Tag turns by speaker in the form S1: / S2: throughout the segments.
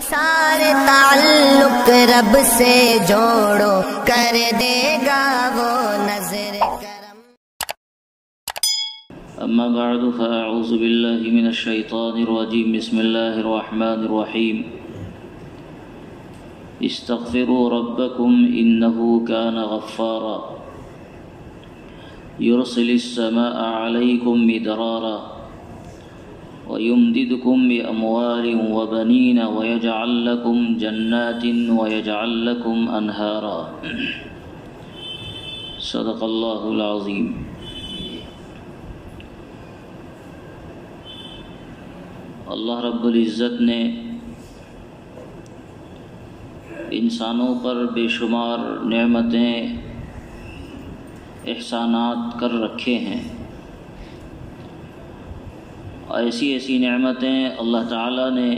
S1: سارے تعلق رب سے جوڑو، کر دے گا وہ نظر کرم۔
S2: اما بعد فاعوذ باللہ من الشیطان الرجیم، بسم اللہ الرحمن الرحیم۔ استغفروا ربکم انہ کان غفارا یرسل السماء علیکم مدرارا وَيُمْدِدْكُمْ بِأَمْوَالٍ وَبَنِينَ وَيَجْعَلْ لَكُمْ جَنَّاتٍ وَيَجْعَلْ لَكُمْ أَنْهَارًا۔ صدق اللہ العظیم۔ اللہ رب العزت نے انسانوں پر بے شمار نعمتیں، احسانات کر رکھے ہیں۔ ایسی ایسی نعمتیں اللہ تعالیٰ نے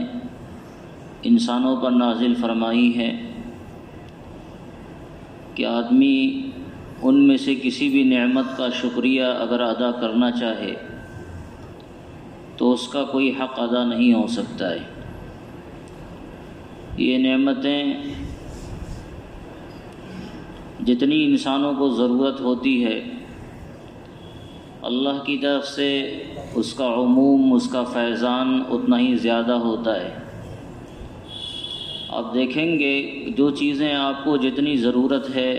S2: انسانوں پر نازل فرمائی ہیں کہ آدمی ان میں سے کسی بھی نعمت کا شکریہ اگر ادا کرنا چاہے تو اس کا کوئی حق ادا نہیں ہو سکتا ہے۔ یہ نعمتیں جتنی انسانوں کو ضرورت ہوتی ہے، اللہ کی طرف سے اس کا عموم، اس کا فیضان اتنا ہی زیادہ ہوتا ہے۔ آپ دیکھیں گے جو چیزیں آپ کو جتنی ضرورت ہے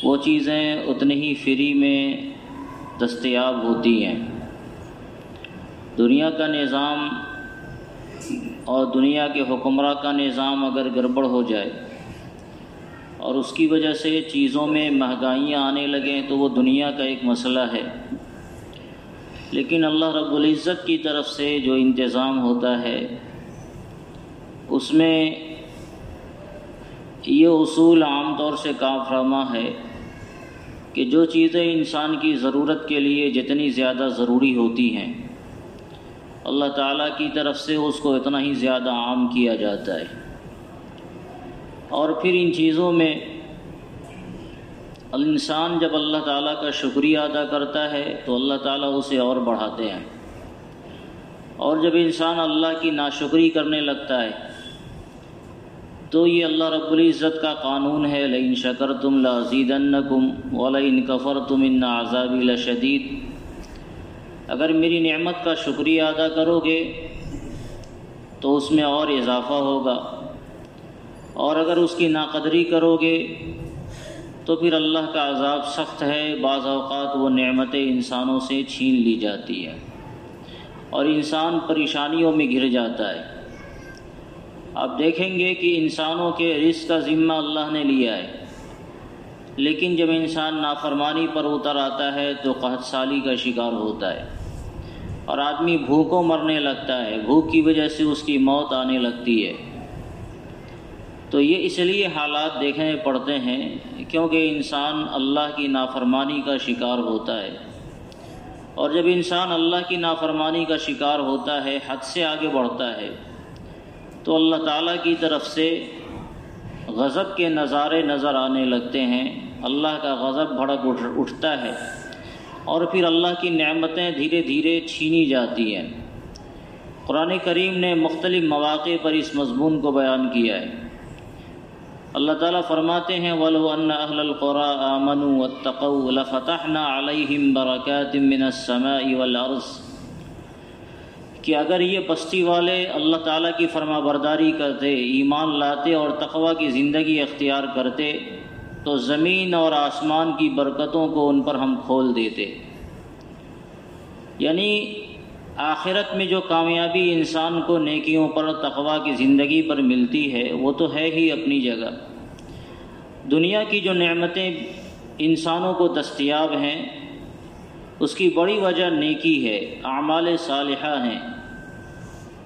S2: وہ چیزیں اتنی ہی فری میں دستیاب ہوتی ہیں۔ دنیا کا نظام اور دنیا کے حکمراں کا نظام اگر گڑبڑ ہو جائے اور اس کی وجہ سے چیزوں میں مہنگائیاں آنے لگیں تو وہ دنیا کا ایک مسئلہ ہے، لیکن اللہ رب العزت کی طرف سے جو انتظام ہوتا ہے اس میں یہ اصول عام طور سے کام فرما ہے کہ جو چیزیں انسان کی ضرورت کے لیے جتنی زیادہ ضروری ہوتی ہیں، اللہ تعالیٰ کی طرف سے اس کو اتنا ہی زیادہ عام کیا جاتا ہے۔ اور پھر ان چیزوں میں انسان جب اللہ تعالیٰ کا شکریہ ادا کرتا ہے تو اللہ تعالیٰ اسے اور بڑھاتے ہیں، اور جب انسان اللہ کی ناشکری کرنے لگتا ہے تو یہ اللہ رب العزت کا قانون ہے، لئن شکرتم لازیدنکم ولئن کفرتم ان عذابی لشدید۔ اگر میری نعمت کا شکریہ ادا کرو گے تو اس میں اور اضافہ ہوگا، اور اگر اس کی ناقدری کرو گے تو پھر اللہ کا عذاب سخت ہے۔ بعض اوقات وہ نعمتیں انسانوں سے چھین لی جاتی ہیں اور انسان پریشانیوں میں گر جاتا ہے۔ آپ دیکھیں گے کہ انسانوں کے رزق کا ذمہ اللہ نے لیا ہے، لیکن جب انسان نافرمانی پر اتر آتا ہے تو قحط سالی کا شکار ہوتا ہے اور آدمی بھوکوں مرنے لگتا ہے، بھوک کی وجہ سے اس کی موت آنے لگتی ہے۔ تو یہ اس لیے حالات دیکھنے پڑتے ہیں کیونکہ انسان اللہ کی نافرمانی کا شکار ہوتا ہے، اور جب انسان اللہ کی نافرمانی کا شکار ہوتا ہے، حد سے آگے بڑھتا ہے، تو اللہ تعالیٰ کی طرف سے غضب کے نظارے نظر آنے لگتے ہیں، اللہ کا غضب بھڑک اٹھتا ہے، اور پھر اللہ کی نعمتیں دھیرے دھیرے چھینی جاتی ہیں۔ قرآن کریم نے مختلف مواقع پر اس مضمون کو بیان کیا ہے۔ اللہ تعالیٰ فرماتے ہیں وَلَوْ أَنَّ أَهْلَ الْقُرَىٰ آمَنُوا وَاتَّقَوْا لَفَتَحْنَا عَلَيْهِمْ بَرَكَاتٍ مِّنَ السَّمَاءِ وَالْأَرْضِ، کہ اگر یہ بستی والے اللہ تعالیٰ کی فرما برداری کرتے، ایمان لاتے اور تقوی کی زندگی اختیار کرتے تو زمین اور آسمان کی برکتوں کو ان پر ہم کھول دیتے۔ یعنی آخرت میں جو کامیابی انسان کو نیکیوں پر، تقوی کی زندگی پر ملتی ہے وہ تو ہے ہی اپنی جگہ، دنیا کی جو نعمتیں انسانوں کو دستیاب ہیں اس کی بڑی وجہ نیکی ہے، اعمال صالحہ ہیں۔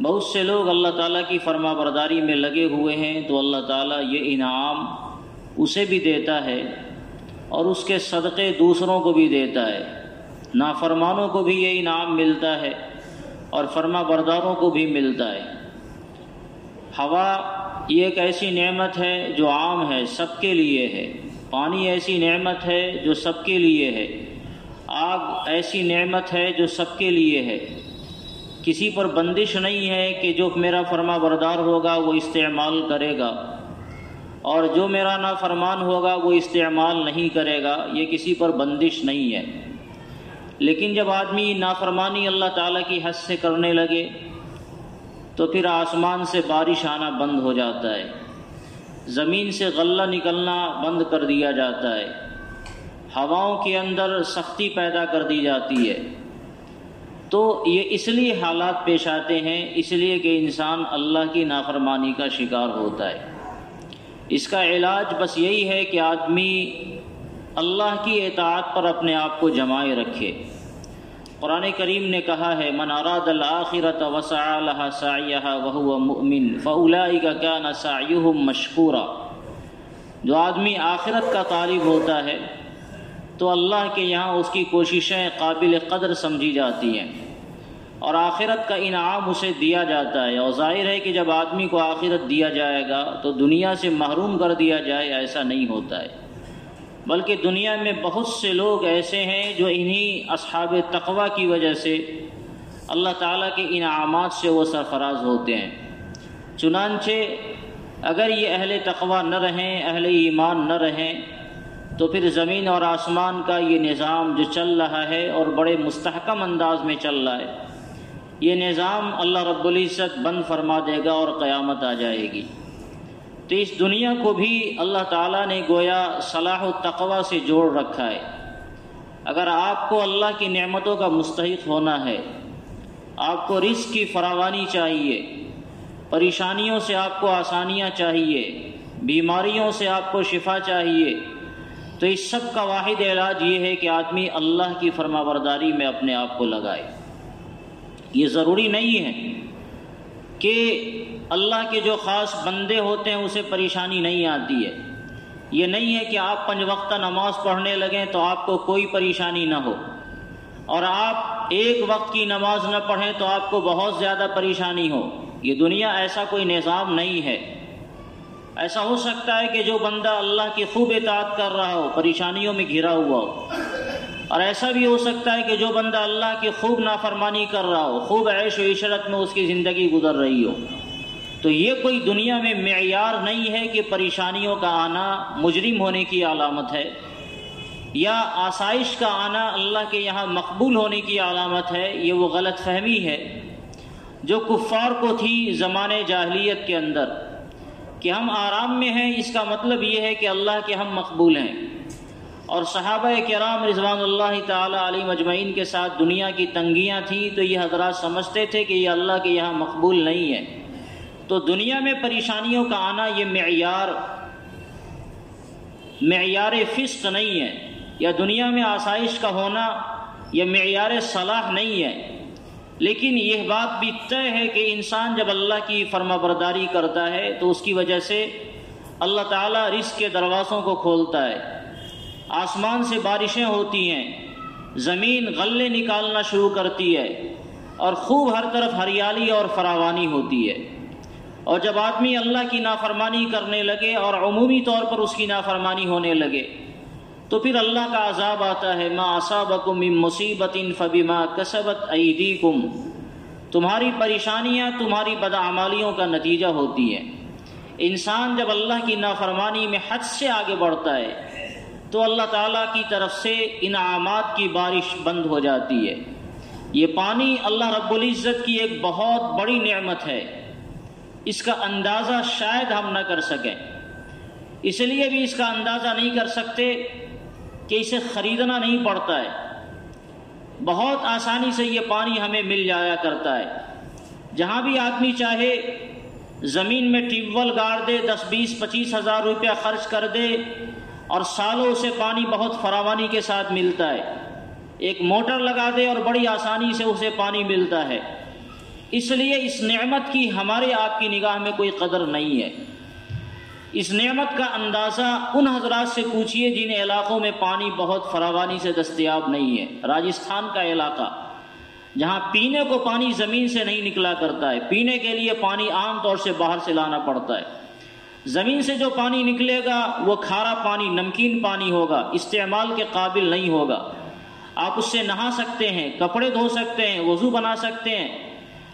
S2: بہت سے لوگ اللہ تعالیٰ کی فرما برداری میں لگے ہوئے ہیں تو اللہ تعالیٰ یہ انعام اسے بھی دیتا ہے اور اس کے صدقے دوسروں کو بھی دیتا ہے۔ نافرمانوں کو بھی یہ انعام ملتا ہے اور فرما برداروں کو بھی ملتا ہے۔ ہوا یہ ایک ایسی نعمت ہے جو عام ہے، سب کے لیے ہے۔ پانی ایسی نعمت ہے جو سب کے لیے ہے۔ آگ ایسی نعمت ہے جو سب کے لیے ہے۔ کسی پر بندش نہیں ہے کہ جو میرا فرما بردار ہوگا وہ استعمال کرے گا اور جو میرا نافرمان ہوگا وہ استعمال نہیں کرے گا، یہ کسی پر بندش نہیں ہے۔ لیکن جب آدمی نافرمانی اللہ تعالیٰ کی حد سے کرنے لگے تو پھر آسمان سے بارش آنا بند ہو جاتا ہے، زمین سے غلہ نکلنا بند کر دیا جاتا ہے، ہواؤں کے اندر سختی پیدا کر دی جاتی ہے۔ تو یہ اس لیے حالات پیش آتے ہیں، اس لیے کہ انسان اللہ کی نافرمانی کا شکار ہوتا ہے۔ اس کا علاج بس یہی ہے کہ آدمی اللہ کی اطاعت پر اپنے آپ کو جمائے رکھے۔ قرآن کریم نے کہا ہے من اراد الآخرۃ وسعى لها سعيها وهو مؤمن فاولئك كان سعيهم مشکورا۔ جو آدمی آخرت کا طالب ہوتا ہے تو اللہ کے یہاں اس کی کوششیں قابل قدر سمجھی جاتی ہیں اور آخرت کا انعام اسے دیا جاتا ہے۔ اور ظاہر ہے کہ جب آدمی کو آخرت دیا جائے گا تو دنیا سے محروم کر دیا جائے، ایسا نہیں ہوتا ہے، بلکہ دنیا میں بہت سے لوگ ایسے ہیں جو انہی اصحاب تقوی کی وجہ سے اللہ تعالیٰ کے انعامات سے وہ سرفراز ہوتے ہیں۔ چنانچہ اگر یہ اہل تقوی نہ رہیں، اہل ایمان نہ رہیں، تو پھر زمین اور آسمان کا یہ نظام جو چل رہا ہے اور بڑے مستحکم انداز میں چل رہا ہے، یہ نظام اللہ رب العزت بند فرما دے گا اور قیامت آ جائے گی۔ تو اس دنیا کو بھی اللہ تعالیٰ نے گویا صلاح و تقوی سے جوڑ رکھا ہے۔ اگر آپ کو اللہ کی نعمتوں کا مستحق ہونا ہے، آپ کو رزق کی فراوانی چاہیے، پریشانیوں سے آپ کو آسانیاں چاہیے، بیماریوں سے آپ کو شفا چاہیے، تو اس سب کا واحد علاج یہ ہے کہ آدمی اللہ کی فرما برداری میں اپنے آپ کو لگائے۔ یہ ضروری نہیں ہے کہ اللہ کے جو خاص بندے ہوتے ہیں اسے پریشانی نہیں آتی ہے، یہ نہیں ہے کہ آپ 5 وقتہ نماز پڑھنے لگیں تو آپ کو کوئی پریشانی نہ ہو، اور آپ 1 وقت کی نماز نہ پڑھیں تو آپ کو بہت زیادہ پریشانی ہو۔ یہ دنیا ایسا کوئی نظام نہیں ہے۔ ایسا ہو سکتا ہے کہ جو بندہ اللہ کی خوب اطاعت کر رہا ہو پریشانیوں میں گھرا ہوا ہو، اور ایسا بھی ہو سکتا ہے کہ جو بندہ اللہ کی خوب نافرمانی کر رہا ہو، خوب عیش و عشرت میں اس کی زندگی گزر رہی ہو۔ تو یہ کوئی دنیا میں معیار نہیں ہے کہ پریشانیوں کا آنا مجرم ہونے کی علامت ہے، یا آسائش کا آنا اللہ کے یہاں مقبول ہونے کی علامت ہے۔ یہ وہ غلط فہمی ہے جو کفار کو تھی زمانے جاہلیت کے اندر، کہ ہم آرام میں ہیں، اس کا مطلب یہ ہے کہ اللہ کے ہم مقبول ہیں۔ اور صحابہ کرام رضوان اللہ تعالی علیہم اجمعین کے ساتھ دنیا کی تنگیاں تھیں تو یہ حضرات سمجھتے تھے کہ یہ اللہ کے یہاں مقبول نہیں ہے۔ تو دنیا میں پریشانیوں کا آنا یہ معیار فسق نہیں ہے، یا دنیا میں آسائش کا ہونا یہ معیار صلاح نہیں ہے۔ لیکن یہ بات بھی طے ہے کہ انسان جب اللہ کی فرما برداری کرتا ہے تو اس کی وجہ سے اللہ تعالیٰ رزق کے دروازوں کو کھولتا ہے، آسمان سے بارشیں ہوتی ہیں، زمین غلے نکالنا شروع کرتی ہے، اور خوب ہر طرف ہریالی اور فراوانی ہوتی ہے۔ اور جب آدمی اللہ کی نافرمانی کرنے لگے اور عمومی طور پر اس کی نافرمانی ہونے لگے تو پھر اللہ کا عذاب آتا ہے، ما اصابکم من مصیبت فبما کسبت ایدیکم، تمہاری پریشانیاں تمہاری بدعمالیوں کا نتیجہ ہوتی ہیں۔ انسان جب اللہ کی نافرمانی میں حد سے آگے بڑھتا ہے تو اللہ تعالیٰ کی طرف سے انعامات کی بارش بند ہو جاتی ہے۔ یہ پانی اللہ رب العزت کی ایک بہت بڑی نعمت ہے، اس کا اندازہ شاید ہم نہ کر سکیں، اس لیے بھی اس کا اندازہ نہیں کر سکتے کہ اسے خریدنا نہیں پڑتا ہے، بہت آسانی سے یہ پانی ہمیں مل جایا کرتا ہے۔ جہاں بھی آدمی چاہے زمین میں ٹیوب ویل گاڑ دے، 10 20 25 ہزار روپیہ خرچ کر دے، اور سالوں سے پانی بہت فراوانی کے ساتھ ملتا ہے۔ ایک موٹر لگا دے اور بڑی آسانی سے اسے پانی ملتا ہے۔ اس لیے اس نعمت کی ہمارے آپ کی نگاہ میں کوئی قدر نہیں ہے۔ اس نعمت کا اندازہ ان حضرات سے پوچھئے جن علاقوں میں پانی بہت فراوانی سے دستیاب نہیں ہے۔ راجستھان کا علاقہ جہاں پینے کو پانی زمین سے نہیں نکلا کرتا ہے، پینے کے لیے پانی عام طور سے باہر سے لانا پڑتا ہے۔ زمین سے جو پانی نکلے گا وہ کھارا پانی، نمکین پانی ہوگا، استعمال کے قابل نہیں ہوگا۔ آپ اس سے نہا سکتے ہیں، کپڑے دھو سکتے ہیں، وضو بنا سکتے ہیں،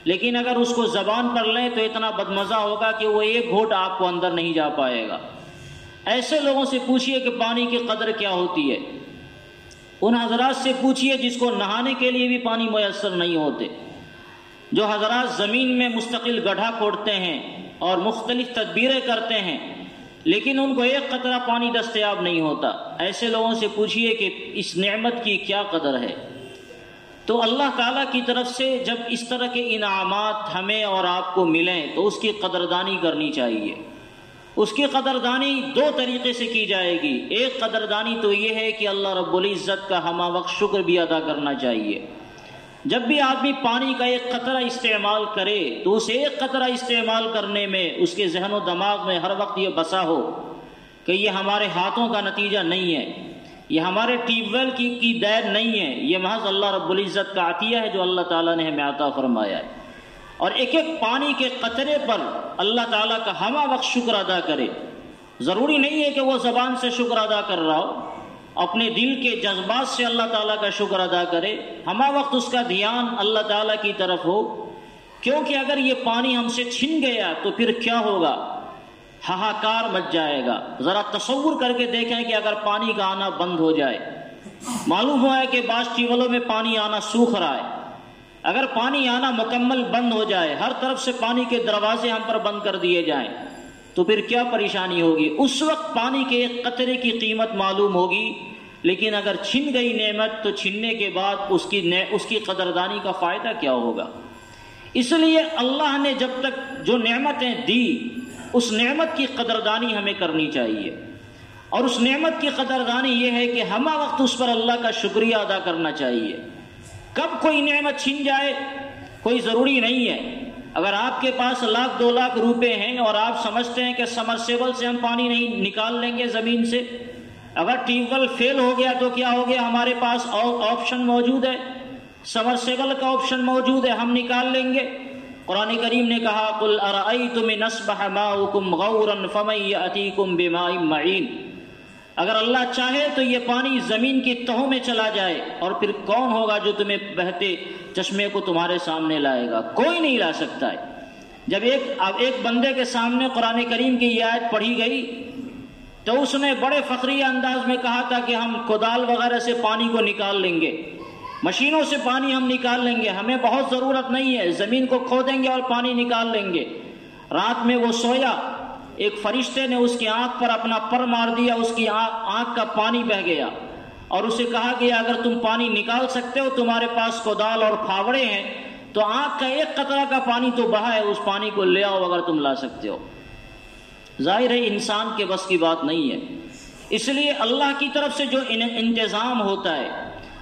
S2: لیکن اگر اس کو زبان پر لیں تو اتنا بدمزہ ہوگا کہ وہ ایک گھونٹ آپ کو اندر نہیں جا پائے گا۔ ایسے لوگوں سے پوچھئے کہ پانی کی قدر کیا ہوتی ہے، ان حضرات سے پوچھئے جس کو نہانے کے لیے بھی پانی میسر نہیں ہوتے، جو حضرات زمین میں مستقل گڈھا کھودتے ہیں اور مختلف تدبیریں کرتے ہیں لیکن ان کو ایک قطرہ پانی دستیاب نہیں ہوتا۔ ایسے لوگوں سے پوچھئے کہ اس نعمت کی کیا قدر ہے۔ تو اللہ تعالیٰ کی طرف سے جب اس طرح کے انعامات ہمیں اور آپ کو ملیں تو اس کی قدردانی کرنی چاہیے۔ اس کی قدردانی دو طریقے سے کی جائے گی۔ ایک قدردانی تو یہ ہے کہ اللہ رب العزت کا ہمہ وقت شکر بھی ادا کرنا چاہیے۔ جب بھی آدمی پانی کا ایک قطرہ استعمال کرے تو اس ایک قطرہ استعمال کرنے میں اس کے ذہن و دماغ میں ہر وقت یہ بسا ہو کہ یہ ہمارے ہاتھوں کا نتیجہ نہیں ہے، یہ ہمارے ٹیوب ویل کی دیر نہیں ہے، یہ محض اللہ رب العزت کا عطیہ ہے جو اللہ تعالیٰ نے ہمیں عطا فرمایا ہے۔ اور ایک ایک پانی کے قطرے پر اللہ تعالیٰ کا ہمہ وقت شکر ادا کرے۔ ضروری نہیں ہے کہ وہ زبان سے شکر ادا کر رہا ہو، اپنے دل کے جذبات سے اللہ تعالیٰ کا شکر ادا کرے، ہمہ وقت اس کا دھیان اللہ تعالیٰ کی طرف ہو، کیونکہ اگر یہ پانی ہم سے چھن گیا تو پھر کیا ہوگا؟ ہاہاکار مچ جائے گا۔ ذرا تصور کر کے دیکھیں کہ اگر پانی کا آنا بند ہو جائے، معلوم ہوا ہے کہ بعض ٹیوبویلوں میں پانی آنا سوکھ رہا ہے، اگر پانی آنا مکمل بند ہو جائے، ہر طرف سے پانی کے دروازے ہم پر بند کر دیے جائیں تو پھر کیا پریشانی ہوگی؟ اس وقت پانی کے ایک قطرے کی قیمت معلوم ہوگی، لیکن اگر چھن گئی نعمت تو چھننے کے بعد اس کی قدردانی کا فائدہ کیا ہوگا؟ اس لیے اللہ نے جب تک جو نعمتیں دی اس نعمت کی قدردانی ہمیں کرنی چاہیے، اور اس نعمت کی قدردانی یہ ہے کہ ہمہ وقت اس پر اللہ کا شکریہ ادا کرنا چاہیے۔ کب کوئی نعمت چھن جائے کوئی ضروری نہیں ہے۔ اگر آپ کے پاس 1,00,000 2,00,000 روپے ہیں اور آپ سمجھتے ہیں کہ سمرسیبل سے ہم پانی نہیں نکال لیں گے زمین سے، اگر ٹیوب ویل فیل ہو گیا تو کیا ہو گیا؟ ہمارے پاس آپشن موجود ہے، سمرسیبل کا آپشن موجود ہے، ہم نکال لیں گے۔ قرآن کریم نے کہا قُلْ أَرَأَيْتُمْ إِنْ أَصْبَحَ مَاؤُكُمْ غَوْرًا فَمَن يَأْتِيكُم بِمَاءٍ مَّعِينٍ۔ اگر اللہ چاہے تو یہ پانی زمین کی تہوں میں چلا جائے، اور پھر کون ہوگا جو تمہیں بہتے چشمے کو تمہارے سامنے لائے گا؟ کوئی نہیں لا سکتا ہے۔ جب ایک بندے کے سامنے قرآن کریم کی یہ آیت پڑھی گئی تو اس نے بڑے فخریہ انداز میں کہا تھا کہ ہم کدال وغیرہ سے پانی کو نکال لیں گے، مشینوں سے پانی ہم نکال لیں گے، ہمیں بہت ضرورت نہیں ہے، زمین کو کھودیں گے اور پانی نکال لیں گے۔ رات میں وہ سویا، ایک فرشتے نے اس کی آنکھ پر اپنا پر مار دیا، اس کی آنکھ کا پانی بہہ گیا، اور اسے کہا کہ اگر تم پانی نکال سکتے ہو، تمہارے پاس کدال اور پھاوڑے ہیں، تو آنکھ کا ایک قطرہ کا پانی تو بہا ہے، اس پانی کو لے آؤ اگر تم لا سکتے ہو۔ ظاہر ہے انسان کے بس کی بات نہیں ہے، اس لیے اللہ کی طرف سے جو انتظام ہوتا ہے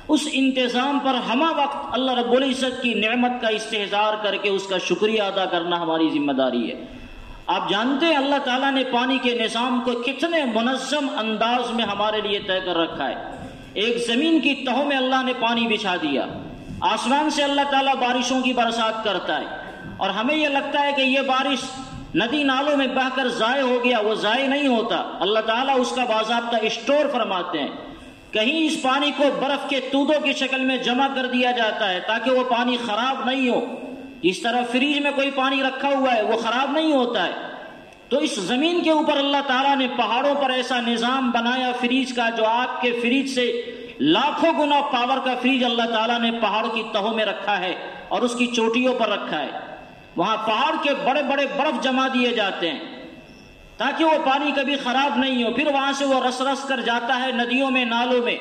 S2: اس انتظام پر ہمہ وقت اللہ رب العزت کی نعمت کا استحضار کر کے اس کا شکریہ ادا کرنا ہماری ذمہ داری ہے۔ آپ جانتے ہیں اللہ تعالیٰ نے پانی کے نظام کو کتنے منظم انداز میں ہمارے لیے طے کر رکھا ہے۔ ایک زمین کی تہوں میں اللہ نے پانی بچھا دیا، آسمان سے اللہ تعالیٰ بارشوں کی برسات کرتا ہے، اور ہمیں یہ لگتا ہے کہ یہ بارش ندی نالوں میں بہہ کر ضائع ہو گیا، وہ ضائع نہیں ہوتا، اللہ تعالیٰ اس کا باضابطہ اسٹور فرماتے ہیں۔ کہیں اس پانی کو برف کے تودوں کی شکل میں جمع کر دیا جاتا ہے تاکہ وہ پانی خراب نہیں ہو، جس طرح فریج میں کوئی پانی رکھا ہوا ہے وہ خراب نہیں ہوتا ہے۔ تو اس زمین کے اوپر اللہ تعالیٰ نے پہاڑوں پر ایسا نظام بنایا فریج کا، جو آپ کے فریج سے لاکھوں گنا پاور کا فریج اللہ تعالیٰ نے پہاڑ کی تہوں میں رکھا ہے اور اس کی چوٹیوں پر رکھا ہے۔ وہاں پہاڑ کے بڑے بڑے برف جما دیے جاتے ہیں تاکہ وہ پانی کبھی خراب نہیں ہو، پھر وہاں سے وہ رس رس کر جاتا ہے ندیوں میں، نالوں میں۔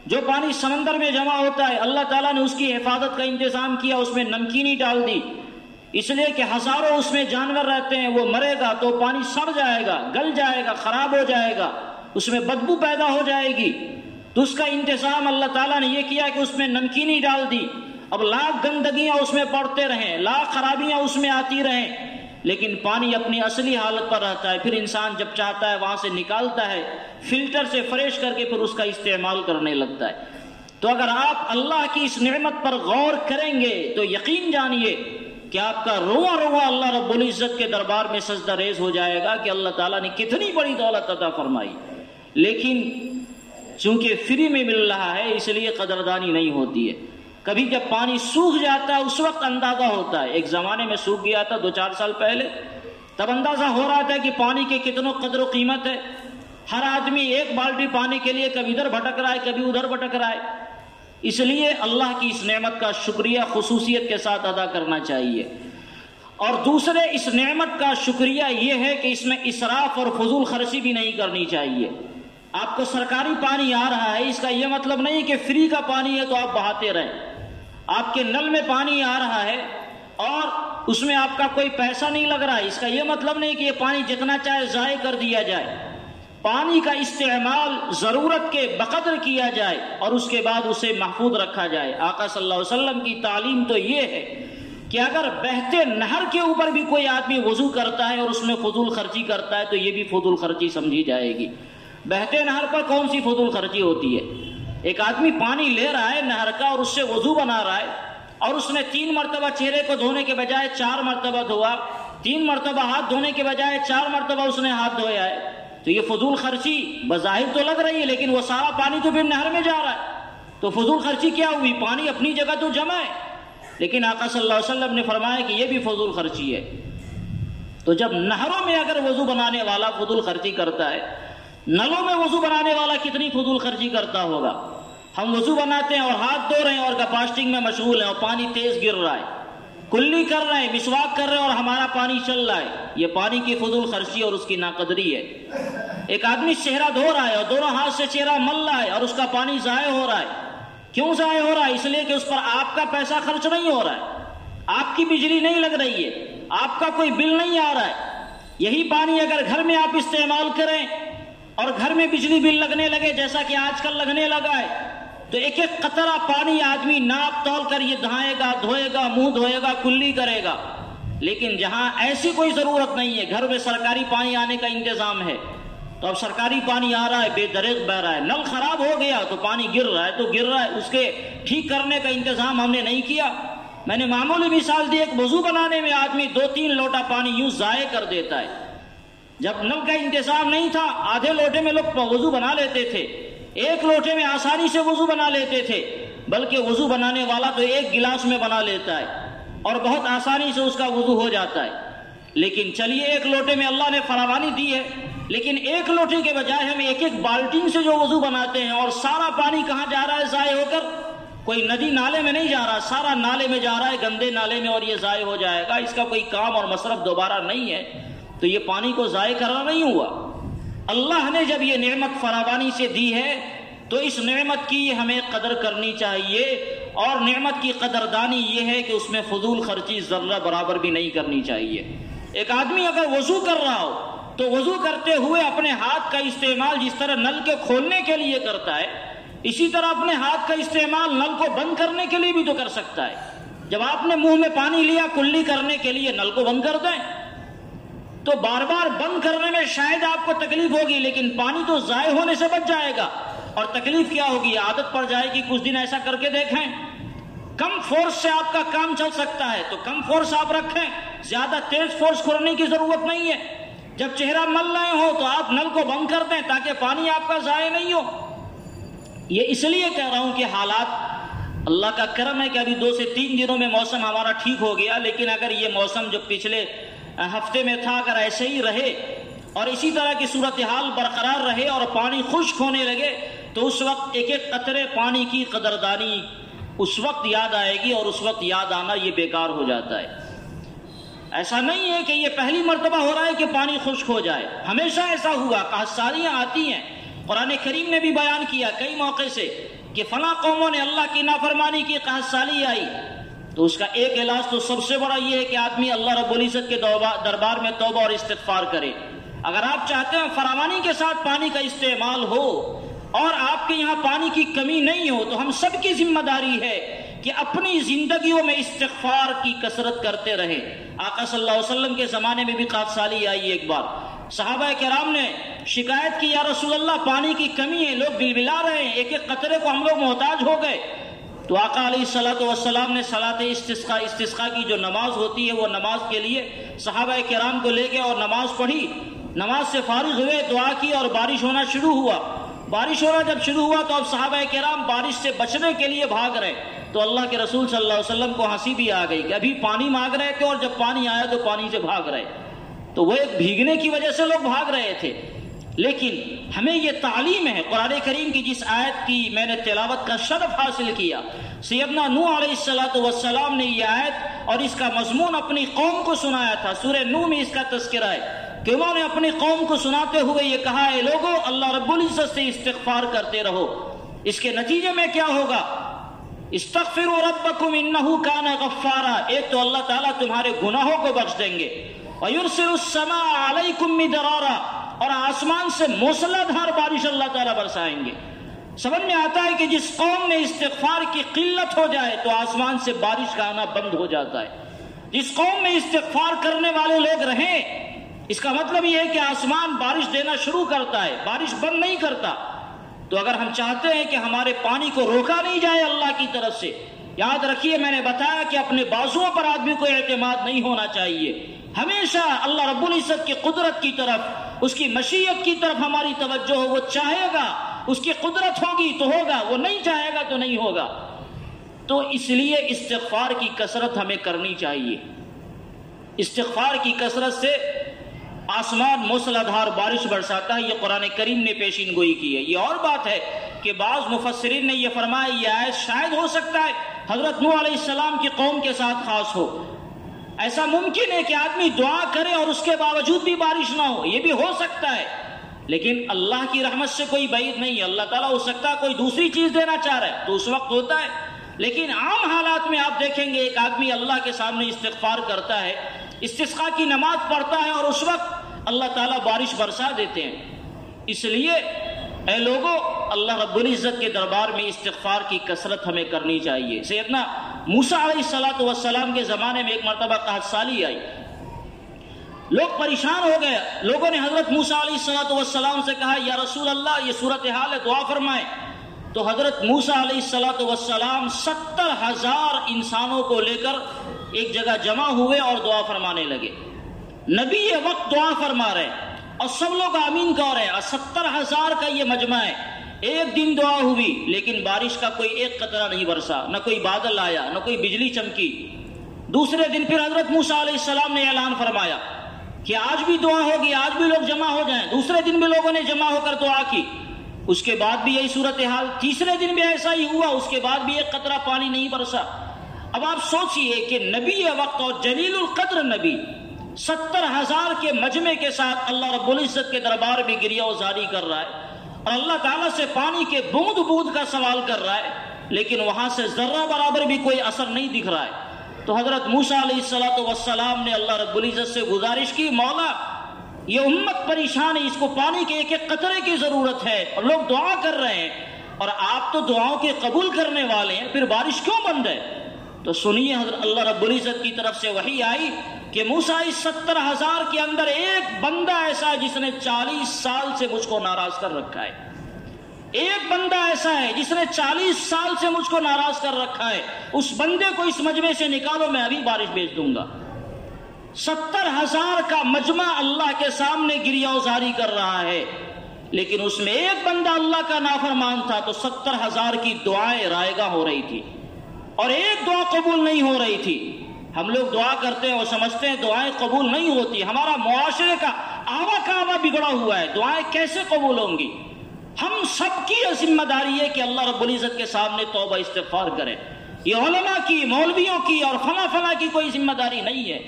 S2: جو پانی سمندر میں جمع ہوتا ہے اللہ تعالیٰ نے اس کی حفاظت کا انتظام کیا، اس میں نمکینی ڈال دی، اس لیے کہ ہزاروں اس میں جانور رہتے ہیں، وہ مرے گا تو پانی سڑ جائے گا، گل جائے گا، خراب ہو جائے گا، اس میں بدبو پیدا ہو جائے گی۔ تو اس کا انتظام اللہ تعالیٰ نے یہ کیا کہ اس میں نمکینی ڈال دی۔ اب لاکھ گندگیاں اس میں پڑتے رہیں، لاکھ خرابیاں اس میں آتی رہیں، لیکن پانی اپنی اصلی حالت پر رہتا ہے۔ پھر انسان جب چاہتا ہے وہاں سے نکالتا ہے، فلٹر سے فریش کر کے پھر اس کا استعمال کرنے لگتا ہے۔ تو اگر آپ اللہ کی اس نعمت پر غور کریں گے تو یقین جانیے کہ آپ کا رواں رواں اللہ رب العزت کے دربار میں سجدہ ریز ہو جائے گا کہ اللہ تعالیٰ نے کتنی بڑی دولت عطا فرمائی، لیکن چونکہ فری میں مل رہا ہے اس لیے قدردانی نہیں ہوتی ہے۔ کبھی جب پانی سوکھ جاتا ہے اس وقت اندازہ ہوتا ہے. ایک زمانے میں سوکھ گیا تھا 2-4 سال پہلے, تب اندازہ ہو رہا تھا کہ پانی کے کتنوں قدر و قیمت ہے. ہر آدمی ایک بالٹی پانی کے لیے کبھی ادھر بھٹک رہا ہے کبھی ادھر بھٹک رہا ہے. اس لیے اللہ کی اس نعمت کا شکریہ خصوصیت کے ساتھ ادا کرنا چاہیے. اور دوسرے اس نعمت کا شکریہ یہ ہے کہ اس میں اسراف اور فضول خرچی بھی نہیں کرنی چاہیے. آپ کو سرکاری پانی آ رہا ہے, اس کا یہ مطلب نہیں کہ فری کا پانی ہے تو آپ بہاتے رہیں. آپ کے نل میں پانی آ رہا ہے اور اس میں آپ کا کوئی پیسہ نہیں لگ رہا ہے, اس کا یہ مطلب نہیں کہ یہ پانی جتنا چاہے ضائع کر دیا جائے. پانی کا استعمال ضرورت کے بقدر کیا جائے اور اس کے بعد اسے محفوظ رکھا جائے. آقا صلی اللہ علیہ وسلم کی تعلیم تو یہ ہے کہ اگر بہتے نہر کے اوپر بھی کوئی آدمی وضو کرتا ہے اور اس میں فضول خرچی کرتا ہے تو یہ بھی فضول خرچی سمجھی جائے گی. بہتے نہر پر کون سی فضول خرچی ہوتی ہے؟ ایک آدمی پانی لے رہا ہے نہر کا اور اس سے وضو بنا رہا ہے اور اس نے 3 مرتبہ چہرے کو دھونے کے بجائے 4 مرتبہ دھوا, 3 مرتبہ ہاتھ دھونے کے بجائے 4 مرتبہ اس نے ہاتھ دھویا ہے, تو یہ فضول خرچی بظاہر تو لگ رہی ہے لیکن وہ سارا پانی تو پھر نہر میں جا رہا ہے. تو فضول خرچی کیا ہوئی؟ پانی اپنی جگہ تو جمع ہے, لیکن آقا صلی اللہ علیہ وسلم نے فرمایا کہ یہ بھی فضول خرچی ہے. تو جب نہروں میں اگر وضو بنانے والا فضول خرچی کرتا ہے, نلوں میں وضو بنانے والا کتنی فضول خرچی کرتا ہوگا. ہم وضو بناتے ہیں اور ہاتھ دھو رہے ہیں اور کپاسٹنگ میں مشغول ہیں اور پانی تیز گر رہا ہے, کلی کر رہے ہیں, مسواک کر رہے ہیں اور ہمارا پانی چل رہا ہے. یہ پانی کی فضول خرچی اور اس کی ناقدری ہے. ایک آدمی چہرہ دھو رہا ہے اور دونوں ہاتھ سے چہرہ مل رہا ہے اور اس کا پانی ضائع ہو رہا ہے. کیوں ضائع ہو رہا ہے؟ اس لیے کہ اس پر آپ کا پیسہ خرچ نہیں ہو رہا ہے, آپ کی بجلی نہیں لگ رہی ہے, آپ کا کوئی بل نہیں آ رہا ہے. یہی پانی اگر گھر میں آپ استعمال کریں اور گھر میں بجلی بل لگنے لگے جیسا کہ آج کل لگنے لگا ہے, تو ایک ایک قطرہ پانی آدمی ناپ تول کر یہ دھائے گا, دھوئے گا, منہ دھوئے گا, کلی کرے گا. لیکن جہاں ایسی کوئی ضرورت نہیں ہے, گھر میں سرکاری پانی آنے کا انتظام ہے, تو اب سرکاری پانی آ رہا ہے, بے دریغ بہ رہا ہے. نل خراب ہو گیا تو پانی گر رہا ہے تو گر رہا ہے, اس کے ٹھیک کرنے کا انتظام ہم نے نہیں کیا. میں نے معمولی مثال دی, ایک وضو بنانے میں آدمی 2-3 لوٹا پانی یوں ضائع کر دیتا ہے. جب نل کا انتظام نہیں تھا آدھے لوٹے میں لوگ وضو بنا لیتے تھے, 1 لوٹے میں آسانی سے وضو بنا لیتے تھے, بلکہ وضو بنانے والا تو 1 گلاس میں بنا لیتا ہے اور بہت آسانی سے اس کا وضو ہو جاتا ہے. لیکن چلیے 1 لوٹے میں اللہ نے فراوانی دی ہے, لیکن 1 لوٹے کے بجائے ہم 1-1 بالٹین سے جو وضو بناتے ہیں, اور سارا پانی کہاں جا رہا ہے ضائع ہو کر؟ کوئی ندی نالے میں نہیں جا رہا, سارا نالے میں جا رہا ہے, گندے نالے میں, اور یہ ضائع ہو جائے گا. اس کا کوئی کام اور مصرف دوبارہ نہیں ہے, تو یہ پانی کو ضائع کرنا نہیں ہوا. اللہ نے جب یہ نعمت فراوانی سے دی ہے تو اس نعمت کی ہمیں قدر کرنی چاہیے, اور نعمت کی قدردانی یہ ہے کہ اس میں فضول خرچی ذرہ برابر بھی نہیں کرنی چاہیے. ایک آدمی اگر وضو کر رہا ہو تو وضو کرتے ہوئے اپنے ہاتھ کا استعمال جس طرح نل کے کھولنے کے لیے کرتا ہے, اسی طرح اپنے ہاتھ کا استعمال نل کو بند کرنے کے لیے بھی تو کر سکتا ہے. جب آپ نے منہ میں پانی لیا کلی کرنے کے لیے, نل کو بند کر دیں, تو بار بار بند کرنے میں شاید آپ کو تکلیف ہوگی, لیکن پانی تو ضائع ہونے سے بچ جائے گا. اور تکلیف کیا ہوگی؟ عادت پڑ جائے گی. کچھ دن ایسا کر کے دیکھیں, کم فورس سے آپ کا کام چل سکتا ہے تو کم فورس آپ رکھیں, زیادہ تیز فورس کرنے کی ضرورت نہیں ہے. جب چہرہ مل رہے ہو تو آپ نل کو بند کر دیں تاکہ پانی آپ کا ضائع نہیں ہو. یہ اس لیے کہہ رہا ہوں کہ حالات اللہ کا کرم ہے کہ ابھی 2 سے 3 دنوں میں موسم ہمارا ٹھیک ہو گیا, لیکن اگر یہ موسم جو پچھلے ہفتے میں تھا اگر ایسے ہی رہے اور اسی طرح کی صورتحال برقرار رہے اور پانی خشک ہونے لگے تو اس وقت 1-1 قطرے پانی کی قدردانی اس وقت یاد آئے گی, اور اس وقت یاد آنا یہ بیکار ہو جاتا ہے. ایسا نہیں ہے کہ یہ پہلی مرتبہ ہو رہا ہے کہ پانی خشک ہو جائے, ہمیشہ ایسا ہوا. قحطسالیاں آتی ہیں, قرآن کریم نے بھی بیان کیا کئی موقع سے کہ فلاں قوموں نے اللہ کی نافرمانی کی, قحطسالی آئی. تو اس کا ایک علاج تو سب سے بڑا یہ ہے کہ آدمی اللہ رب العزت کے دربار میں توبہ اور استغفار کرے. اگر آپ چاہتے ہیں فراوانی کے ساتھ پانی کا استعمال ہو اور آپ کے یہاں پانی کی کمی نہیں ہو, تو ہم سب کی ذمہ داری ہے کہ اپنی زندگیوں میں استغفار کی کثرت کرتے رہیں. آقا صلی اللہ علیہ وسلم کے زمانے میں بھی قحطسالی آئی ایک بار. صحابہ کرام نے شکایت کی, یا رسول اللہ پانی کی کمی ہے, لوگ بلبلا رہے ہیں, 1-1 قطرے کو ہم لوگ محتاج ہو گئے. تو آقا علیہ الصلوۃ والسلام نے صلاۃ استسقاء کی جو نماز ہوتی ہے وہ نماز کے لیے صحابہ کرام کو لے گئے اور نماز پڑھی. نماز سے فارغ ہوئے, دعا کی اور بارش ہونا شروع ہوا. بارش ہونا جب شروع ہوا تو اب صحابہ کرام بارش سے بچنے کے لیے بھاگ رہے, تو اللہ کے رسول صلی اللہ علیہ وسلم کو ہنسی بھی آ گئی کہ ابھی پانی مانگ رہے تھے اور جب پانی آیا تو پانی سے بھاگ رہے. تو وہ ایک بھیگنے کی وجہ سے لوگ بھاگ رہے تھے. لیکن ہمیں یہ تعلیم ہے قرآن کریم کی جس آیت کی میں نے تلاوت کا شرف حاصل کیا. سیدنا نوح علیہ السلام نے یہ آیت اور اس کا مضمون اپنی قوم کو سنایا تھا. سورہ نوح میں اس کا تذکرہ ہے کہ انہوں نے اپنی قوم کو سناتے ہوئے یہ کہا اے لوگو اللہ رب العزت سے استغفار کرتے رہو. اس کے نتیجے میں کیا ہوگا؟ استغفروا ربکم انہ کان غفارا. ایک تو اللہ تعالیٰ تمہارے گناہوں کو بخش دیں گے. وَيُرْسِلُ السَّمَاءَ عَلَيْكُمْ مِدْرَارًا, اور آسمان سے موسلا دھار بارش اللہ تعالیٰ برسائیں گے. سمجھ میں آتا ہے کہ جس قوم میں استغفار کی قلت ہو جائے تو آسمان سے بارش کا آنا بند ہو جاتا ہے. جس قوم میں استغفار کرنے والے لوگ رہیں اس کا مطلب یہ ہے کہ آسمان بارش دینا شروع کرتا ہے, بارش بند نہیں کرتا. تو اگر ہم چاہتے ہیں کہ ہمارے پانی کو روکا نہیں جائے اللہ کی طرف سے, یاد رکھیے میں نے بتایا کہ اپنے بازوؤں پر آدمی کو اعتماد نہیں ہونا چاہیے. ہمیشہ اللہ رب العزت کی قدرت کی طرف, اس کی مشیت کی طرف ہماری توجہ ہو. وہ چاہے گا اس کی قدرت ہوگی تو ہوگا, وہ نہیں چاہے گا تو نہیں ہوگا. تو اس لیے استغفار کی کثرت ہمیں کرنی چاہیے. استغفار کی کثرت سے آسمان موسلادھار بارش برساتا ہے. یہ قرآن کریم نے پیشین گوئی کی ہے. یہ اور بات ہے کہ بعض مفسرین نے یہ فرمایا یہ آیت شاید ہو سکتا ہے حضرت نوح علیہ السلام کی قوم کے ساتھ خاص ہو. ایسا ممکن ہے کہ آدمی دعا کرے اور اس کے باوجود بھی بارش نہ ہو, یہ بھی ہو سکتا ہے. لیکن اللہ کی رحمت سے کوئی بعید نہیں ہے. اللہ تعالیٰ ہو سکتا ہے کوئی دوسری چیز دینا چاہ رہا ہے تو اس وقت ہوتا ہے. لیکن عام حالات میں آپ دیکھیں گے ایک آدمی اللہ کے سامنے استغفار کرتا ہے, استسقاء کی نماز پڑھتا ہے اور اس وقت اللہ تعالیٰ بارش برسا دیتے ہیں. اس لیے اے لوگوں اللہ رب العزت کے دربار میں استغفار کی کثرت ہمیں کرنی چاہیے. سیدنا موسیٰ علیہ السلام کے زمانے میں ایک مرتبہ قحط سالی آئی, لوگ پریشان ہو گئے. لوگوں نے حضرت موسیٰ علیہ السلام سے کہا یا رسول اللہ یہ صورتحال ہے دعا فرمائیں. تو حضرت موسیٰ علیہ السلام 70,000 انسانوں کو لے کر ایک جگہ جمع ہوئے اور دعا فرمانے لگے. نبی یہ وقت دعا فرما رہے اور سب لوگ آمین کہہ رہے ہیں. 70,000 کا یہ مجمع ہے. ایک دن دعا ہوئی لیکن بارش کا کوئی ایک قطرہ نہیں برسا, نہ کوئی بادل آیا, نہ کوئی بجلی چمکی. دوسرے دن پھر حضرت موسیٰ علیہ السلام نے اعلان فرمایا کہ آج بھی دعا ہوگی, آج بھی لوگ جمع ہو جائیں. دوسرے دن بھی لوگوں نے جمع ہو کر دعا کی. اس کے بعد بھی یہی صورتحال. تیسرے دن بھی ایسا ہی ہوا, اس کے بعد بھی ایک قطرہ پانی نہیں برسا. اب آپ سوچئے کہ نبی وقت اور جلیل القدر نبی 70,000 کے مجمع کے ساتھ اللہ رب العزت کے دربار میں گریہ وزاری کر رہا ہے اور اللہ تعالیٰ سے پانی کے بوند بوند کا سوال کر رہا ہے, لیکن وہاں سے ذرہ برابر بھی کوئی اثر نہیں دکھ رہا ہے. تو حضرت موسیٰ علیہ السلام نے اللہ رب العزت سے گزارش کی مولا یہ امت پریشان ہے, اس کو پانی کے ایک ایک قطرے کی ضرورت ہے اور لوگ دعا کر رہے ہیں اور آپ تو دعاؤں کے قبول کرنے والے ہیں, پھر بارش کیوں بند ہے؟ تو سنیے حضرت اللہ رب العزت کی طرف سے وحی آئی کہ موسیٰ اس 70,000 کے اندر ایک بندہ ایسا ہے جس نے 40 سال سے مجھ کو ناراض کر رکھا ہے. ایک بندہ ایسا ہے جس نے 40 سال سے مجھ کو ناراض کر رکھا ہے. اس بندے کو اس مجمع سے نکالو, میں ابھی بارش بھیج دوں گا. 70,000 کا مجمع اللہ کے سامنے گریہ وزاری کر رہا ہے, لیکن اس میں ایک بندہ اللہ کا نافرمان تھا. تو 70,000 کی دعائیں رائگاں ہو رہی تھی اور ایک دعا قبول نہیں ہو رہی تھی. ہم لوگ دعا کرتے ہیں اور سمجھتے ہیں دعائیں قبول نہیں ہوتی. ہمارا معاشرے کا آوا کاوا بگڑا ہوا ہے, دعائیں کیسے قبول ہوں گی؟ ہم سب کی ذمہ داری ہے کہ اللہ رب العزت کے سامنے توبہ استغفار کریں. یہ علماء کی, مولویوں کی اور فلاں کی کوئی ذمہ داری نہیں ہے.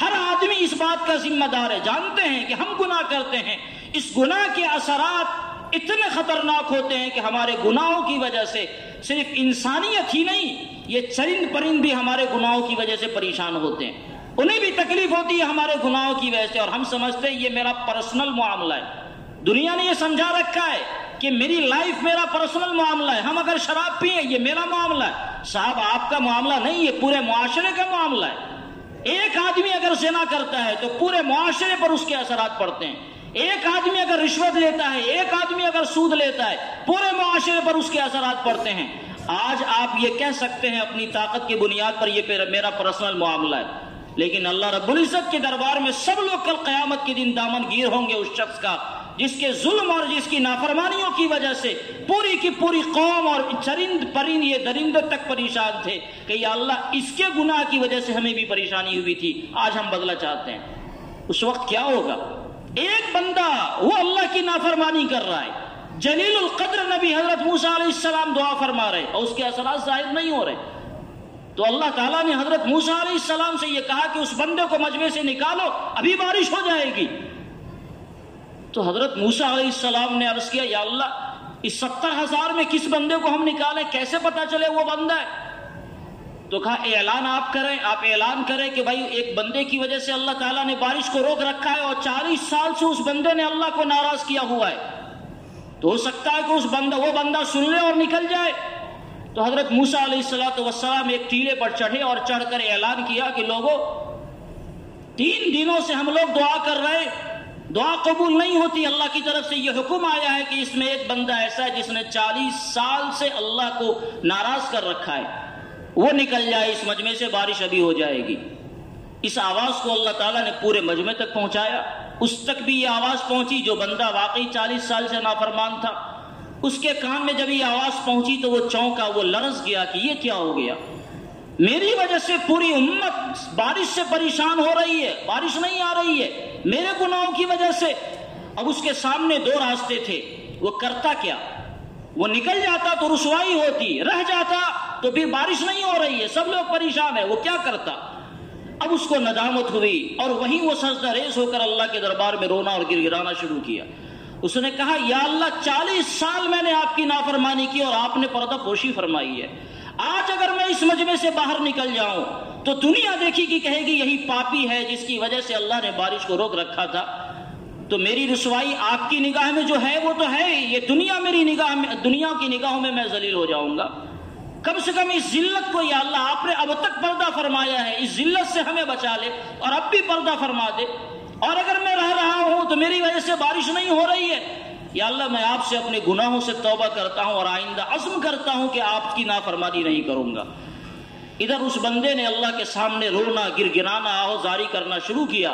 S2: ہر آدمی اس بات کا ذمہ دار ہے. جانتے ہیں کہ ہم گناہ کرتے ہیں, اس گناہ کے اثرات اتنے خطرناک ہوتے ہیں کہ ہمارے گناہوں کی وجہ سے صرف انسانیت ہی نہیں, یہ چرند پرند بھی ہمارے گناہوں کی وجہ سے پریشان ہوتے ہیں. انہیں بھی تکلیف ہوتی ہے ہمارے گناہوں کی وجہ سے, اور ہم سمجھتے ہیں یہ میرا پرسنل معاملہ ہے. دنیا نے یہ سمجھا رکھا ہے کہ میری لائف میرا پرسنل معاملہ ہے. ہم اگر شراب پیئیں یہ میرا معاملہ ہے. صاحب آپ کا معاملہ نہیں, یہ پورے معاشرے کا معاملہ ہے. ایک آدمی اگر زنا کرتا ہے تو پورے معاشرے پر اس کے اثرات پڑتے ہیں. ایک آدمی اگر رشوت لیتا ہے, ایک آدمی اگر سود لیتا ہے, پورے معاشرے پر اس کے اثرات پڑتے ہیں. آج آپ یہ کہہ سکتے ہیں اپنی طاقت کی بنیاد پر یہ میرا پرسنل معاملہ ہے, لیکن اللہ رب العزت کے دربار میں سب لوگ کل قیامت کے دن دامن گیر ہوں گے اس شخص کا
S3: جس کے ظلم اور جس کی نافرمانیوں کی وجہ سے پوری کی پوری قوم اور چرند پرند یہ درندے تک پریشان تھے کہ یا اللہ اس کے گناہ کی وجہ سے ہمیں بھی پریشانی ہوئی تھی، آج ہم بدلہ چاہتے ہیں. اس وقت کیا ہوگا؟ ایک بندہ وہ اللہ کی نافرمانی کر رہا ہے، جلیل القدر نبی حضرت موسیٰ علیہ السلام دعا فرما رہے اور اس کے اثرات ظاہر نہیں ہو رہے. تو اللہ تعالیٰ نے حضرت موسیٰ علیہ السلام سے یہ کہا کہ اس بندے کو مجمع سے نکالو، ابھی بارش ہو جائے گی. تو حضرت موسیٰ علیہ السلام نے عرض کیا یا اللہ اس 70,000 میں کس بندے کو ہم نکالیں، کیسے پتا چلے وہ بندہ ہے؟ تو کہا اعلان آپ کریں، آپ اعلان کریں کہ بھائی ایک بندے کی وجہ سے اللہ تعالیٰ نے بارش کو روک رکھا ہے اور 40 سال سے اس بندے نے اللہ کو ناراض کیا ہوا ہے، تو ہو سکتا ہے کہ وہ بندہ سن لے اور نکل جائے. تو حضرت موسیٰ علیہ السلام ایک ٹیلے پر چڑھے اور چڑھ کر اعلان کیا کہ لوگوں 3 دنوں سے ہم لوگ دعا کر رہے، دعا قبول نہیں ہوتی. اللہ کی طرف سے یہ حکم آیا ہے کہ اس میں ایک بندہ ایسا ہے جس نے 40 سال سے اللہ کو ناراض کر رکھا ہے، وہ نکل جائے اس مجمع سے، بارش ابھی ہو جائے گی. اس آواز کو اللہ تعالیٰ نے پورے مجمع تک پہنچایا. اس تک بھی یہ آواز پہنچی جو بندہ واقعی 40 سال سے نافرمان تھا، اس کے کان میں جب یہ آواز پہنچی تو وہ چونکا، وہ لرز گیا کہ یہ کیا ہو گیا، میری وجہ سے پوری امت بارش سے پریشان ہو رہی ہے، بارش نہیں آ رہی ہے میرے گناہوں کی وجہ سے. اب اس کے سامنے 2 راستے تھے، وہ کرتا کیا؟ وہ نکل جاتا تو رسوائی ہوتی، رہ جاتا تو پھر بارش نہیں ہو رہی ہے، سب لوگ پریشان ہیں، وہ کیا کرتا؟ اب اس کو ندامت ہوئی اور وہیں وہ سجدہ ریز ہو کر اللہ کے دربار میں رونا اور گر گرانا شروع کیا. اس نے کہا یا اللہ 40 سال میں نے آپ کی نافرمانی کی اور آپ نے پردہ پوشی فرمائی ہے، آج اگر میں اس مجمع سے باہر نکل جاؤں تو دنیا دیکھی کہ کہے گی یہی پاپی ہے جس کی وجہ سے اللہ نے بارش کو روک رکھا تھا. تو میری رسوائی آپ کی نگاہ میں جو ہے وہ تو ہے، یہ دنیا میری نگاہ میں، دنیا کی نگاہوں میں ذلیل ہو جاؤں گا. کم سے کم اس ذلت کو یا اللہ آپ نے اب تک پردہ فرمایا ہے، اس ذلت سے ہمیں بچا لے اور اب بھی پردہ فرما دے. اور اگر میں رہ رہا ہوں تو میری وجہ سے بارش نہیں ہو رہی ہے، یا اللہ میں آپ سے اپنے گناہوں سے توبہ کرتا ہوں اور آئندہ عزم کرتا ہوں کہ آپ کی نافرمانی نہیں کروں گا. ادھر اس بندے نے اللہ کے سامنے رونا، گر گرانا، آہوزاری کرنا شروع کیا.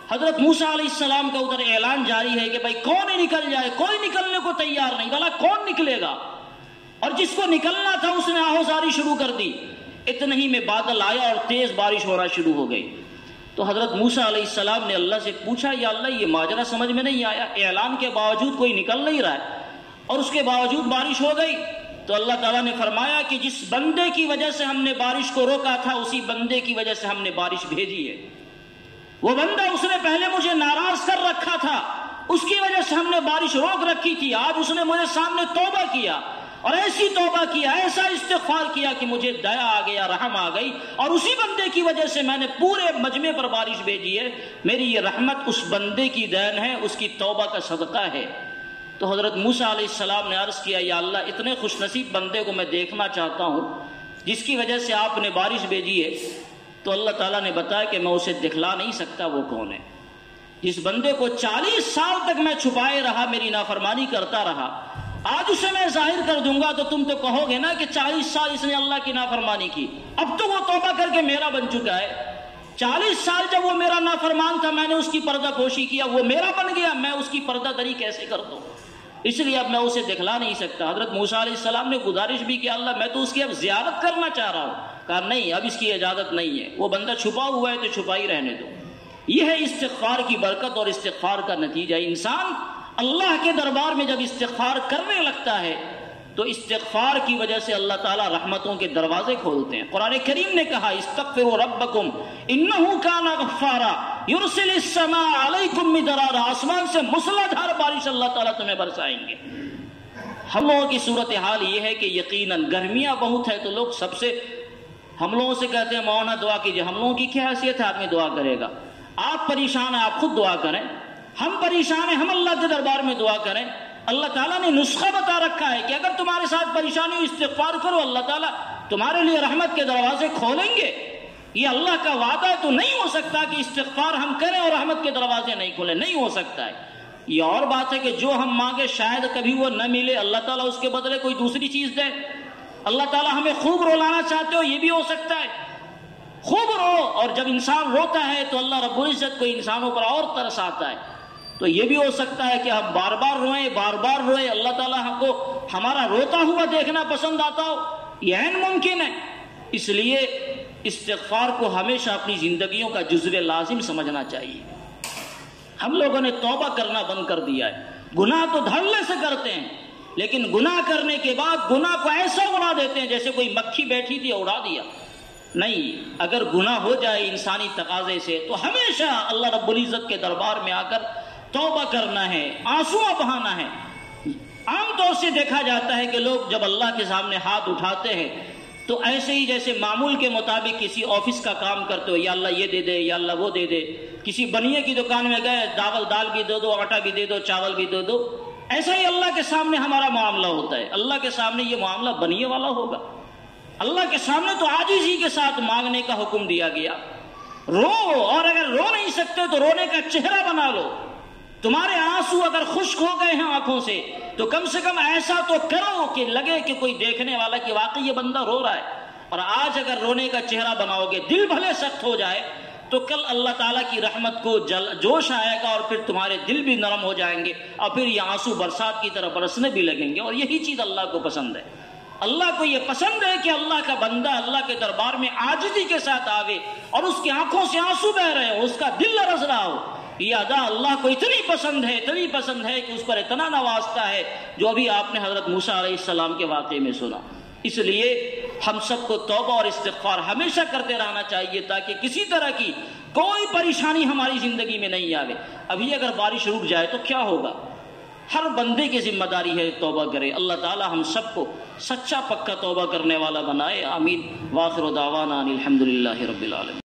S3: حضرت موسیٰ علیہ السلام کا ادھر اعلان جاری ہے کہ بھائی کون ہی نکل جائے، کوئی نکلنے کو تیار نہیں، بھلا کون نکلے گا؟ اور جس کو نکلنا تھا اس نے آہوزاری شروع کر دی. اتنے ہی میں بادل آیا اور تیز بارش ہونا شروع ہو گئی. تو حضرت موسیٰ علیہ السلام نے اللہ سے پوچھا یا اللہ یہ ماجرا سمجھ میں نہیں آیا، اعلان کے باوجود کوئی نکل نہیں رہا ہے اور اس کے باوجود بارش ہو گئی. تو اللہ تعالیٰ نے فرمایا کہ جس بندے کی وجہ سے ہم نے بارش کو روکا تھا اسی بندے کی وجہ سے ہم نے بارش بھیجی ہے. وہ بندہ اس نے پہلے مجھے ناراض کر رکھا تھا، اس کی وجہ سے ہم نے بارش روک رکھی تھی، آج اس نے مجھے سامنے توبہ کیا اور ایسی توبہ کیا، ایسا استغفار کیا کہ مجھے دیا آ گیا، رحم آ گئی، اور اسی بندے کی وجہ سے میں نے پورے مجمع پر بارش بھیجی ہے. میری یہ رحمت اس بندے کی دین ہے، اس کی توبہ کا صدقہ ہے. تو حضرت موسیٰ علیہ السلام نے عرض کیا یا اللہ اتنے خوش نصیب بندے کو میں دیکھنا چاہتا ہوں جس کی وجہ سے آپ نے بارش بھیجی ہے. تو اللہ تعالیٰ نے بتایا کہ میں اسے دکھلا نہیں سکتا وہ کون ہے. جس بندے کو 40 سال تک میں چھپائے رہا، میری نافرمانی کرتا رہا، آج اسے میں ظاہر کر دوں گا تو تم تو کہو گے نا کہ 40 سال اس نے اللہ کی نافرمانی کی، اب تو وہ توبہ کر کے میرا بن چکا ہے. 40 سال جب وہ میرا نافرمان تھا میں نے اس کی پردہ پوشی کیا، وہ میرا بن گیا، میں اس کی پردہ دری کیسے کر دوں؟ اس لیے اب میں اسے دکھلا نہیں سکتا. حضرت موسیٰ علیہ السلام نے گزارش بھی کہ اللہ میں تو اس کی اب زیارت کرنا چاہ رہا ہوں. کہا نہیں، اب اس کی اجازت نہیں ہے، وہ بندہ چھپا ہوا ہے تو چھپا ہی رہنے دو. یہ ہے استغفار کی برکت اور استغفار کا نتیجہ. انسان اللہ کے دربار میں جب استغفار کرنے لگتا ہے تو استغفار کی وجہ سے اللہ تعالیٰ رحمتوں کے دروازے کھولتے ہیں. قرآن کریم نے کہا استغفروا ربکم انہ کان غفارا یرسل السماء علیکم مدرارا، آسمان سے موسلادھار بارش اللہ تعالیٰ تمہیں برسائیں گے. ہم لوگوں کی صورتحال یہ ہے کہ یقیناً گرمیاں بہت ہے تو لوگ سب سے ہم لوگوں سے کہتے ہیں مولانا دعا کیجئے. ہم لوگوں کی کیا حیثیت ہے آدمی دعا کرے گا؟ آپ پریشان ہیں آپ خود دعا کریں، ہم پریشان ہیں ہم اللہ کے دربار میں دعا کریں. اللہ تعالیٰ نے نسخہ بتا رکھا ہے کہ اگر تمہارے ساتھ پریشانی ہو استغفار کرو، اللہ تعالیٰ تمہارے لیے رحمت کے دروازے کھولیں گے. یہ اللہ کا وعدہ ہے، تو نہیں ہو سکتا کہ استغفار ہم کریں اور رحمت کے دروازے نہیں کھولیں، نہیں ہو سکتا ہے. یہ اور بات ہے کہ جو ہم مانگے شاید کبھی وہ نہ ملے، اللہ تعالیٰ اس کے بدلے کوئی دوسری چیز دے. اللہ تعالیٰ ہمیں خوب رولانا چاہتے ہو، یہ بھی ہو سکتا ہے. خوب رو، اور جب انسان روتا ہے تو اللہ رب العزت کو انسانوں پر اور ترس آتا ہے. تو یہ بھی ہو سکتا ہے کہ ہم بار بار روئیں، اللہ تعالیٰ ہم کو ہمارا روتا ہوا دیکھنا پسند آتا ہو، یہ عین ممکن ہے۔ اس لیے استغفار کو ہمیشہ اپنی زندگیوں کا جزو لازم سمجھنا چاہیے۔ ہم لوگوں نے توبہ کرنا بند کر دیا ہے، گناہ تو دھڑلے سے کرتے ہیں، لیکن گناہ کرنے کے بعد گناہ کو ایسا اڑا دیتے ہیں جیسے کوئی مکھی بیٹھی تھی اڑا دیا۔ نہیں، اگر گناہ ہو جائے انسانی تقاضے سے تو ہمیشہ اللہ رب العزت کے دربار میں آ کر توبہ کرنا ہے، آنسو بہانا ہے۔ عام طور سے دیکھا جاتا ہے کہ لوگ جب اللہ کے سامنے ہاتھ اٹھاتے ہیں تو ایسے ہی جیسے معمول کے مطابق کسی آفس کا کام کرتے ہو، یا اللہ یہ دے دے، یا اللہ وہ دے دے۔ کسی بنیے کی دکان میں گئے، دال بھی دے دو، آٹا بھی دے دو، چاول بھی دے دو۔ ایسا ہی اللہ کے سامنے ہمارا معاملہ ہوتا ہے۔ اللہ کے سامنے یہ معاملہ بنیے والا ہوگا۔ اللہ کے سامنے تو عاجزی کے ساتھ مانگنے کا حکم دیا گیا۔ رو، اور اگر رو نہیں سکتے تو رونے کا چہرہ بنا لو۔ تمہارے آنسو اگر خشک ہو گئے ہیں آنکھوں سے تو کم سے کم ایسا تو کرو کہ لگے کہ کوئی دیکھنے والا کہ واقعی یہ بندہ رو رہا ہے۔ اور آج اگر رونے کا چہرہ بناؤ گے، دل بھلے سخت ہو جائے، تو کل اللہ تعالیٰ کی رحمت کو جوش آئے گا، اور پھر تمہارے دل بھی نرم ہو جائیں گے، اور پھر یہ آنسو برسات کی طرح برسنے بھی لگیں گے۔ اور یہی چیز اللہ کو پسند ہے۔ اللہ کو یہ پسند ہے کہ اللہ کا بندہ اللہ کے دربار میں عاجزی کے ساتھ آوے، اور اس کی آنکھوں سے آنسو بہ رہے ہو، اس کا دل لرز رہا ہو۔ یہ ادا اللہ کو اتنی پسند ہے کہ اس پر اتنا نوازتا ہے، جو ابھی آپ نے حضرت موسیٰ علیہ السلام کے واقعے میں سنا۔ اس لیے ہم سب کو توبہ اور استغفار ہمیشہ کرتے رہنا چاہیے، تاکہ کسی طرح کی کوئی پریشانی ہماری زندگی میں نہیں آوے۔ ابھی اگر بارش رک جائے تو کیا ہوگا؟ ہر بندے کی ذمہ داری ہے توبہ کرے۔ اللہ تعالی ہم سب کو سچا پکا توبہ کرنے والا بنائے، آمین۔ وآخر دعوانا ان الحمدللہ رب العالمین۔